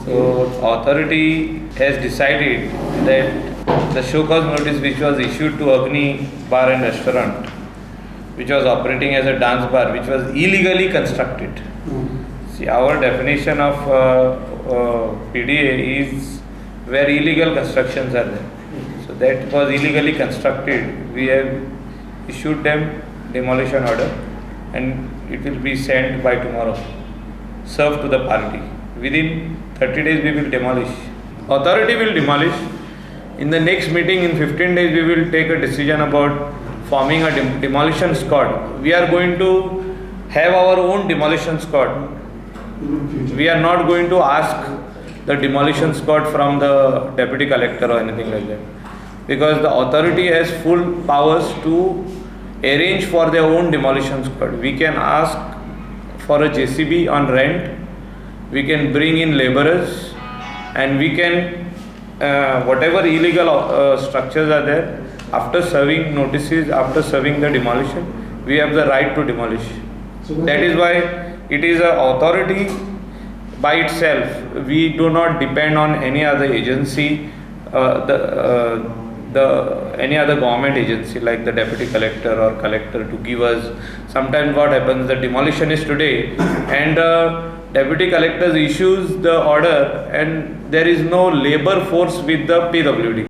So authority has decided that the show cause notice which was issued to Agni bar and restaurant, which was operating as a dance bar, which was illegally constructed. See, our definition of PDA is where illegal constructions are there. So that was illegally constructed. We have issued them demolition order and it will be sent by tomorrow, served to the party. Within 30 days we will demolish. Authority will demolish. In the next meeting in 15 days we will take a decision about forming a demolition squad. We are going to have our own demolition squad. We are not going to ask the demolition squad from the deputy collector or anything like that, because the authority has full powers to arrange for their own demolition squad. We can ask for a JCB on rent, we can bring in laborers, and we can whatever illegal structures are there, after serving notices, after serving the demolition, we have the right to demolish. That is why it is an authority by itself. We do not depend on any other agency, any other government agency like the deputy collector or collector to give us. Sometimes what happens, the demolition is today and deputy collector issues the order and there is no labor force with the PWD.